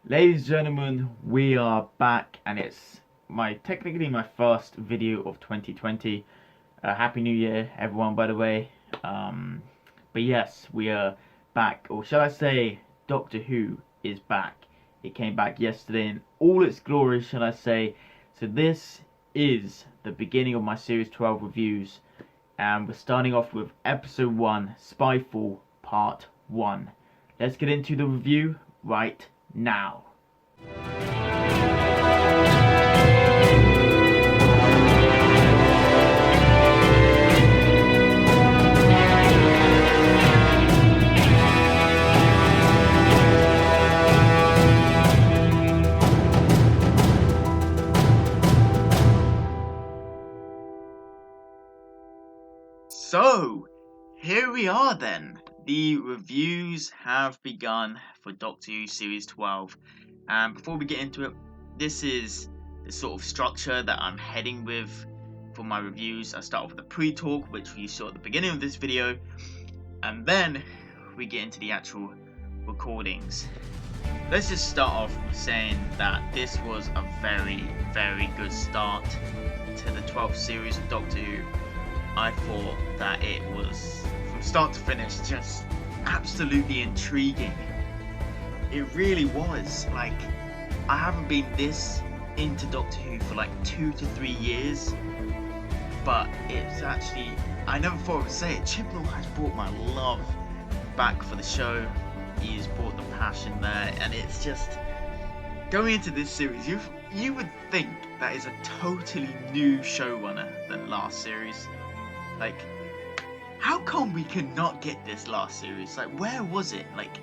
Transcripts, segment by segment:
Ladies and gentlemen, we are back, and it's technically my first video of 2020. Happy New Year, everyone, by the way. But yes, we are back, or shall I say, Doctor Who is back. It came back yesterday in all its glory, shall I say. So this is the beginning of my Series 12 reviews, and we're starting off with Episode 1, Spyfall, Part 1. Let's get into the review right now. So, here we are then. The reviews have begun for Doctor Who Series 12. And before we get into it, this is the sort of structure that I'm heading with for my reviews. I start off with a pre-talk, which you saw at the beginning of this video, and then we get into the actual recordings. Let's just start off saying that this was a very, very good start to the 12th series of Doctor Who. I thought that it was, from start to finish, just absolutely intriguing. It really was. Like, I haven't been this into Doctor Who for like 2 to 3 years, but it's actually, I never thought I would say it, CHIBNALL has brought my love back for the show. He has brought the passion there, and it's just, going into this series, you would think that is a totally new showrunner than last series. Like, how come we could not get this last series? Like, where was it? Like,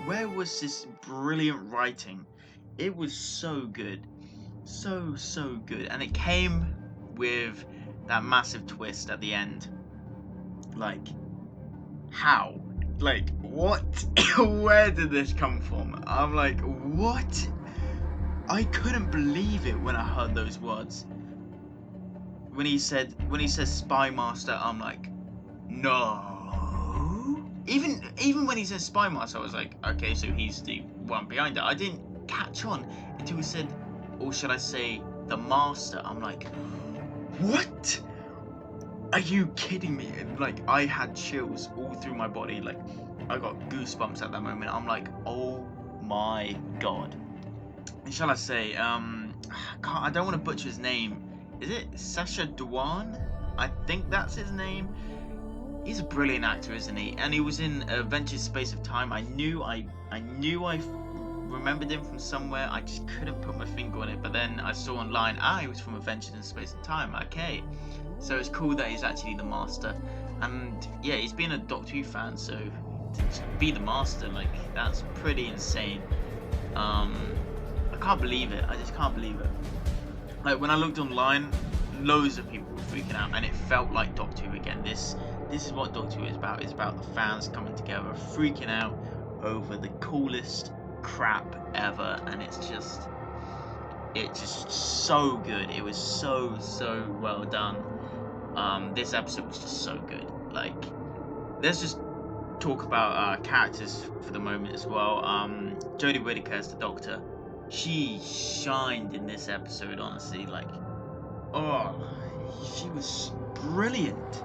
where was this brilliant writing? It was so good. So good. And it came with that massive twist at the end. Like, how? Like, what? Where did this come from? I'm like, what? I couldn't believe it when I heard those words. When he says Spy Master, I'm like, no. Even when he says Spy Master, I was like, okay, so he's the one behind it. I didn't catch on until he said, or should I say, the Master. I'm like, what? Are you kidding me? And like, I had chills all through my body. Like, I got goosebumps at that moment. I'm like, oh my god. And shall I say, I don't want to butcher his name. Is it Sacha Dhawan? I think that's his name. He's a brilliant actor, isn't he? And he was in Adventures Space of Time. I knew I remembered him from somewhere. I just couldn't put my finger on it. But then I saw online, he was from Adventures in Space of Time. Okay, so it's cool that he's actually the Master. And yeah, he's been a Doctor Who fan, so to be the Master, like, that's pretty insane. I can't believe it. I just can't believe it. Like, when I looked online, loads of people were freaking out, and it felt like Doctor Who again. This is what Doctor Who is about. It's about the fans coming together, freaking out over the coolest crap ever, and it's just so good. It was so well done. This episode was just so good. Like, let's just talk about characters for the moment as well. Jodie Whittaker as the Doctor. She shined in this episode, honestly. Like, she was brilliant.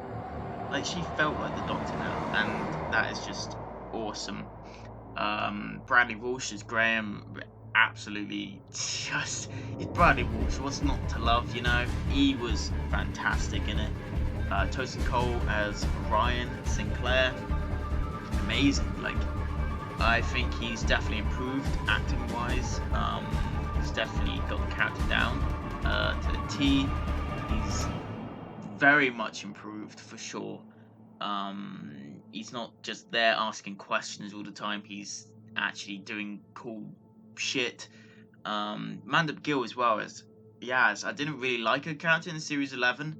Like, she felt like the Doctor now, and that is just awesome. Bradley Walsh as Graham, absolutely just, it's Bradley Walsh, what's not to love, you know? He was fantastic in it. Tosin Cole as Ryan Sinclair, amazing. Like, I think he's definitely improved acting wise. He's definitely got the character down to the T. He's very much improved for sure. He's not just there asking questions all the time. He's actually doing cool shit. Mandip Gill as well as Yaz. I didn't really like her character in series 11.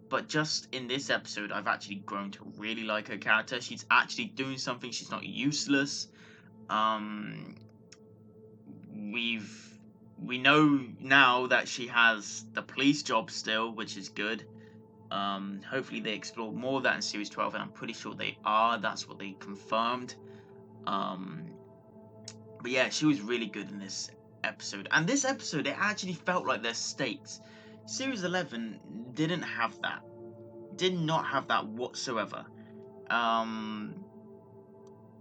But just in this episode, I've actually grown to really like her character. She's actually doing something. She's not useless. We know now that she has the police job still, which is good. Hopefully they explore more of that in series 12, and I'm pretty sure they are. That's what they confirmed. But yeah, she was really good in this episode. And this episode, it actually felt like there's stakes. Series 11 didn't have that. Did not have that whatsoever.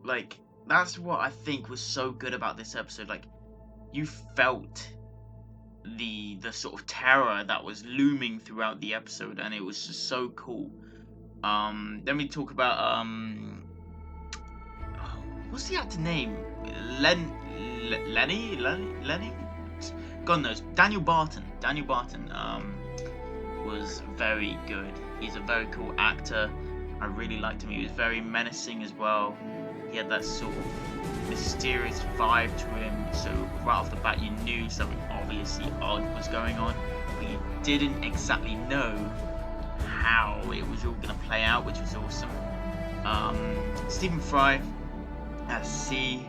Like, that's what I think was so good about this episode. Like, you felt the sort of terror that was looming throughout the episode, and it was just so cool. Then we talk about what's the actor name? Lenny? God knows. Daniel Barton. Was very good. He's a very cool actor. I really liked him. He was very menacing as well. He had that sort of mysterious vibe to him. So right off the bat, you knew something obviously odd was going on, but you didn't exactly know how it was all gonna play out, which was awesome. Stephen Fry, as C,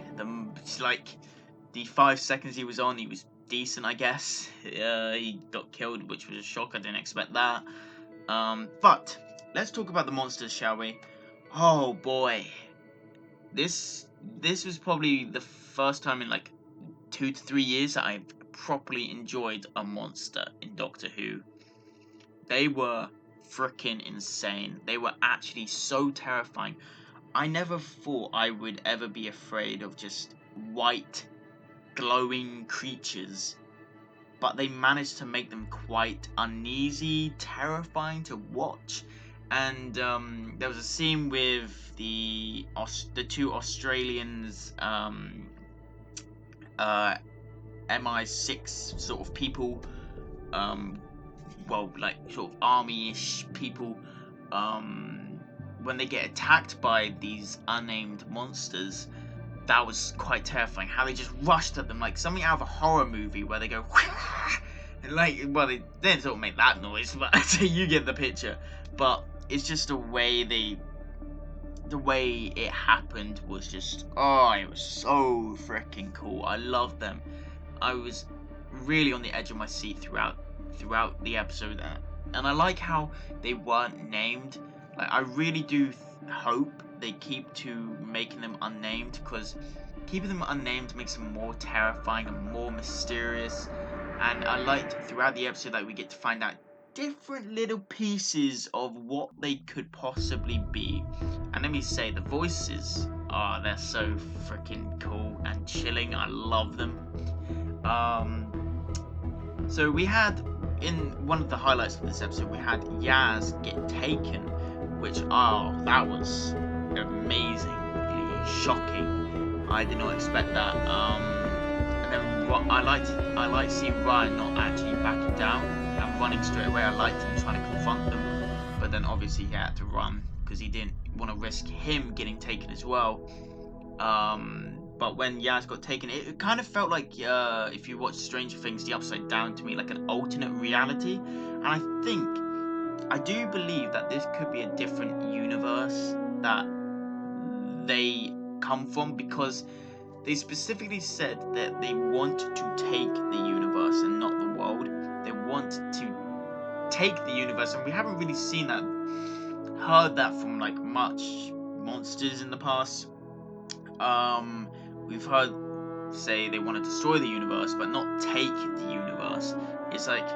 the 5 seconds he was on, he was decent, I guess. He got killed, which was a shock. I didn't expect that. But let's talk about the monsters, shall we? Oh boy, this was probably the first time in like 2 to 3 years that I've properly enjoyed a monster in Doctor Who. They were freaking insane. They were actually so terrifying. I never thought I would ever be afraid of just white, glowing creatures, but they managed to make them quite uneasy, terrifying to watch. And there was a scene with the two Australians, MI6 sort of people, well, like sort of army-ish people, when they get attacked by these unnamed monsters. That was quite terrifying. How they just rushed at them like something out of a horror movie, where they go and like, well, they didn't sort of make that noise, but you get the picture. But it's just the way it happened was just, oh, it was so freaking cool. I loved them. I was really on the edge of my seat throughout the episode, and I like how they weren't named. Like, I really do hope they keep to making them unnamed, because keeping them unnamed makes them more terrifying and more mysterious. And I liked throughout the episode that we get to find out different little pieces of what they could possibly be. And let me say, the voices, they're so freaking cool and chilling. I love them. So we had, in one of the highlights of this episode, we had Yaz get taken, which, that was amazingly shocking. I did not expect that. And then I liked seeing Ryan not actually backing down and running straight away. I liked him trying to confront them, but then obviously he had to run because he didn't want to risk him getting taken as well. But when Yaz got taken, it kind of felt like, if you watch Stranger Things, The Upside Down, to me, like an alternate reality. And I do believe that this could be a different universe that they come from, because they specifically said that they want to take the universe and not the world. They want to take the universe, and we haven't really seen that, heard that from like much monsters in the past. We've heard say they want to destroy the universe, but not take the universe. It's like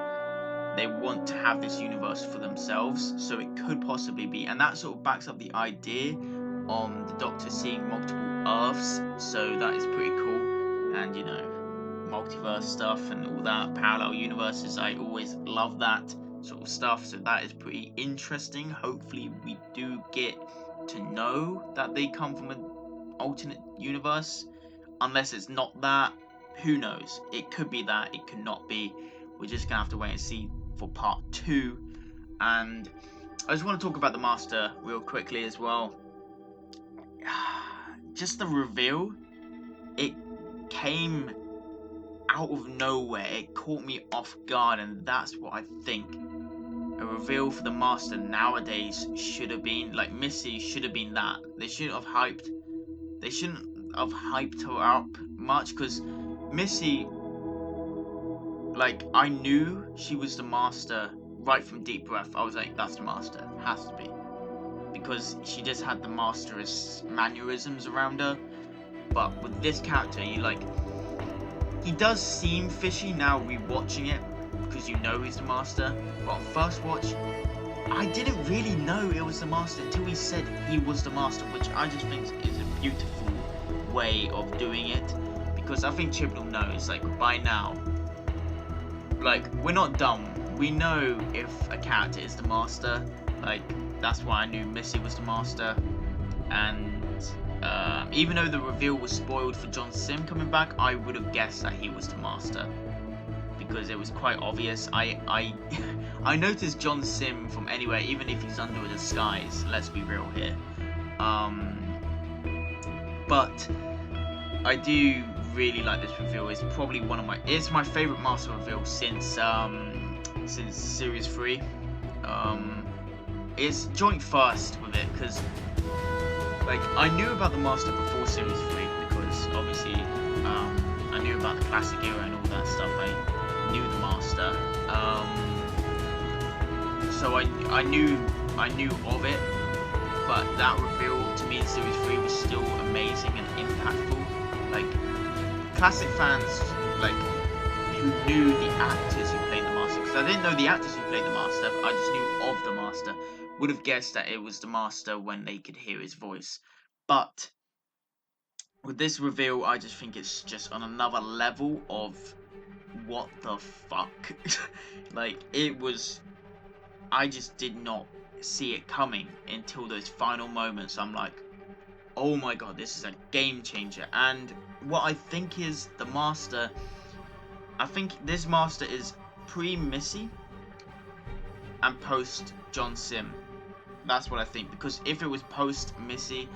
they want to have this universe for themselves, so it could possibly be, and that sort of backs up the idea on the Doctor seeing multiple Earths, so that is pretty cool. And, you know, multiverse stuff and all that, parallel universes, I always love that sort of stuff, so that is pretty interesting. Hopefully we do get to know that they come from an alternate universe, unless it's not that. Who knows? It could be that, it could not be. We're just gonna have to wait and see for part 2. And I just want to talk about the Master real quickly as well. Just the reveal, it came out of nowhere. It caught me off guard, and that's what I think a reveal for the Master nowadays should have been. Like, Missy should have been that. They shouldn't have hyped her up much, because Missy, like, I knew she was the Master right from Deep Breath. I was like, that's the Master, has to be, because she just had the Master's mannerisms around her. but with this character, he does seem fishy now rewatching it, because you know he's the Master, but on first watch, I didn't really know it was the Master until he said he was the Master, which I just think is a beautiful way of doing it, because I think CHIBNALL knows, like, by now, like, we're not dumb. We know if a character is the Master. Like, that's why I knew Missy was the Master. And even though the reveal was spoiled for John Sim coming back, I would have guessed that he was the Master, because it was quite obvious. I noticed John Sim from anywhere, even if he's under a disguise. Let's be real here. But I do really like this reveal. It's probably it's my favorite Master reveal since Series 3. It's joint first with it, because like, I knew about the Master before Series 3, because obviously I knew about the classic era and all that stuff. I knew the Master, so I knew of it, but that reveal to me in Series 3 was still amazing and impactful. Like, classic fans, like, who knew the actors who played the Master, because I didn't know the actors who played the Master, I just knew of the Master, would have guessed that it was the Master when they could hear his voice. But with this reveal, I just think it's just on another level of what the fuck. Like, it was, I just did not see it coming until those final moments. I'm like, oh my god, this is a game changer. And what I think is the Master, I think this Master is pre-Missy and post John Sim. That's what I think, because if it was post Missy,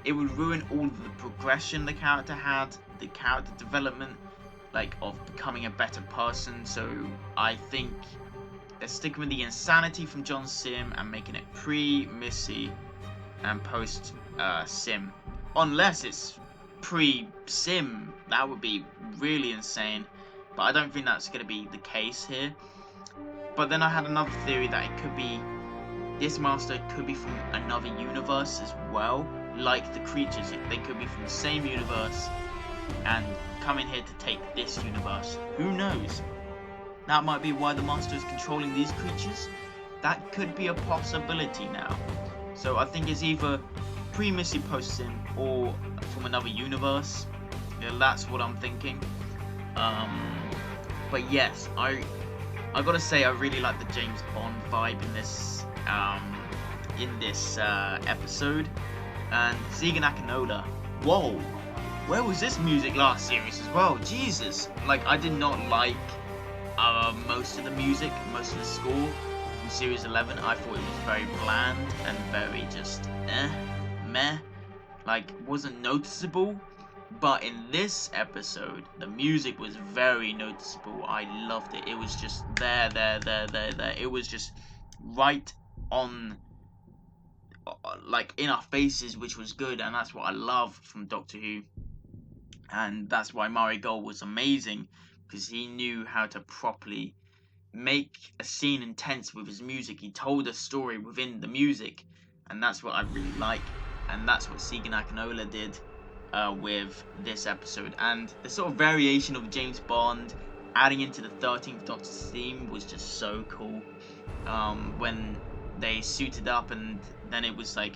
it would ruin all of the progression the character had, the character development, like, of becoming a better person. So I think they're sticking with the insanity from John Sim and making it pre-Missy and post Sim. Unless it's pre-Sim, that would be really insane, but I don't think that's going to be the case here. But then I had another theory that it could be, this Master could be from another universe as well, like the creatures. They could be from the same universe and come in here to take this universe. Who knows? That might be why the Master is controlling these creatures. That could be a possibility now. So I think it's either pre-Missy, post-Sim, or from another universe. Yeah, that's what I'm thinking. But yes, I gotta say, I really like the James Bond vibe in this episode. And CHIBNALL, whoa, where was this music last series as well? Jesus, like, I did not like most of the music, most of the score from Series 11. I thought it was very bland and very just meh, like, wasn't noticeable. But in this episode, the music was very noticeable. I loved it. It was just there. It was just right on, like, in our faces, which was good. And that's what I love from Doctor Who. And that's why Mari Gold was amazing, because he knew how to properly make a scene intense with his music. He told a story within the music, and that's what I really like. And that's what CHIBNALL did with this episode. And the sort of variation of James Bond adding into the 13th Doctor's theme was just so cool. When they suited up and then it was like,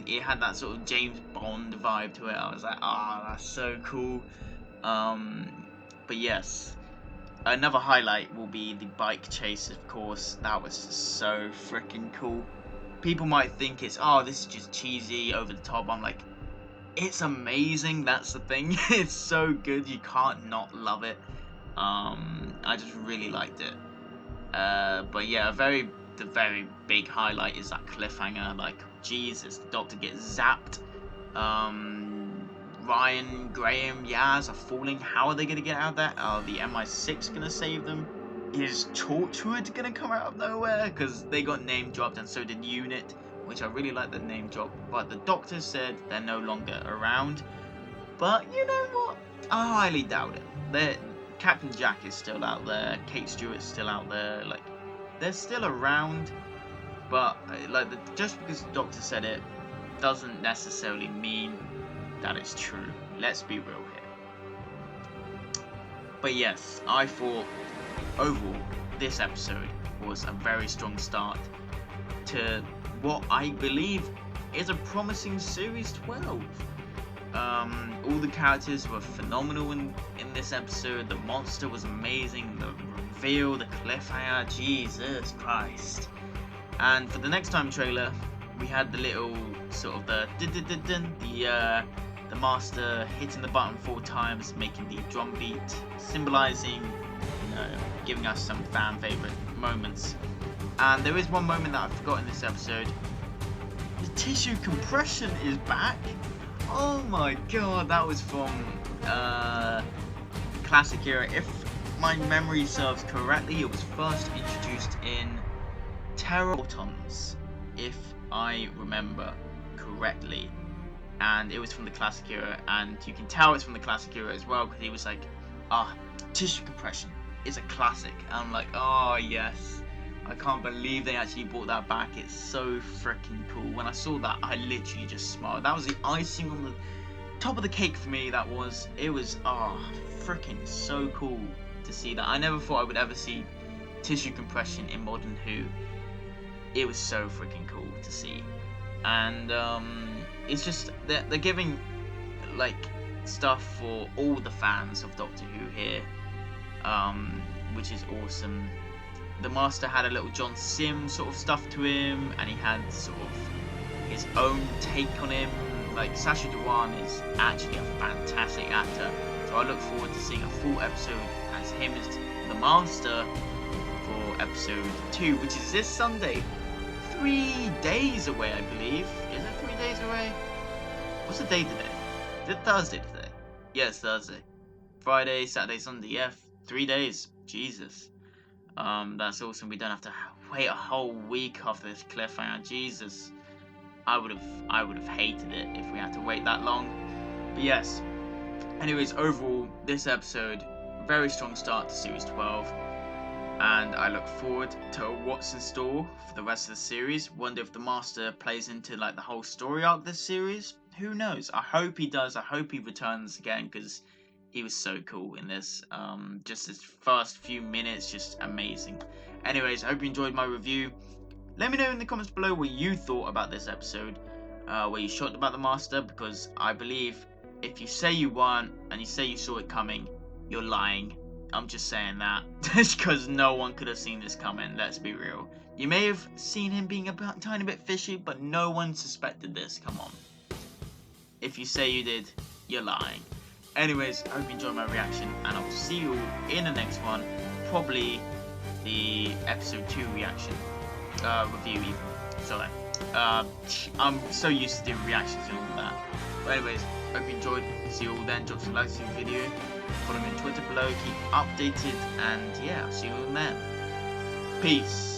it had that sort of James Bond vibe to it. I was like, that's so cool. But yes, another highlight will be the bike chase, of course. That was just so freaking cool. People might think it's, this is just cheesy, over the top. I'm like, it's amazing. That's the thing. It's so good. You can't not love it. I just really liked it. But yeah, the very big highlight is that cliffhanger. Like, Jesus, the Doctor gets zapped. Ryan, Graham, Yaz are falling. How are they going to get out of that? Are the MI6 going to save them? Is Torchwood going to come out of nowhere? Because they got name dropped, and so did Unit, which I really like the name drop. But the Doctor said they're no longer around. But you know what? I highly doubt it. Captain Jack is still out there. Kate Stewart's still out there. Like, they're still around. But like, just because the Doctor said it doesn't necessarily mean that it's true. Let's be real here. But yes, I thought overall this episode was a very strong start to what I believe is a promising Series 12. All the characters were phenomenal in this episode. The monster was amazing. The reveal, the cliffhanger, Jesus Christ. And for the next time trailer, we had the little sort of the master hitting the button 4 times, making the drum beat, symbolizing, giving us some fan favorite moments. And there is one moment that I forgot in this episode. The tissue compression is back. Oh my god, that was from Classic Era. If my memory serves correctly, it was first introduced in Terror Autons, if I remember correctly. And it was from the Classic Era, and you can tell it's from the Classic Era as well, because he was like, tissue compression is a classic. And I'm like, oh yes, I can't believe they actually brought that back. It's so freaking cool. When I saw that, I literally just smiled. That was the icing on the top of the cake for me. It was freaking so cool to see that. I never thought I would ever see tissue compression in Modern Who. It was so freaking cool to see. And it's just they're giving like stuff for all the fans of Doctor Who here, which is awesome. The Master had a little John Sim sort of stuff to him, and he had sort of his own take on him. Like, Sacha Dhawan is actually a fantastic actor, so I look forward to seeing a full episode as him as the Master for episode 2, which is this Sunday. 3 days away, I believe. Is it 3 days away? What's the day today? Is it Thursday today? Yes, Thursday. Friday, Saturday, Sunday. Yeah, 3 days. Jesus. That's awesome. We don't have to wait a whole week after this cliffhanger. Jesus. I would have hated it if we had to wait that long. But yes. Anyways, overall, this episode, very strong start to Series 12. And I look forward to what's in store for the rest of the series. Wonder if the Master plays into like the whole story arc this series. Who knows? I hope he does. I hope he returns again, because he was so cool in this. Just his first few minutes, just amazing. Anyways, I hope you enjoyed my review. Let me know in the comments below what you thought about this episode. Were you shocked about the Master? Because I believe if you say you weren't and you say you saw it coming, you're lying. I'm just saying that. Just because no one could have seen this coming, let's be real. You may have seen him being a tiny bit fishy, but no one suspected this. Come on. If you say you did, you're lying. Anyways, I hope you enjoyed my reaction, and I'll see you in the next one. Probably the episode 2 reaction. Review even. Sorry. I'm so used to doing reactions and all that. But anyways, hope you enjoyed. See you all then. Drop some likes to the video. Follow me on Twitter below. Keep updated. And yeah, I'll see you all then. Peace.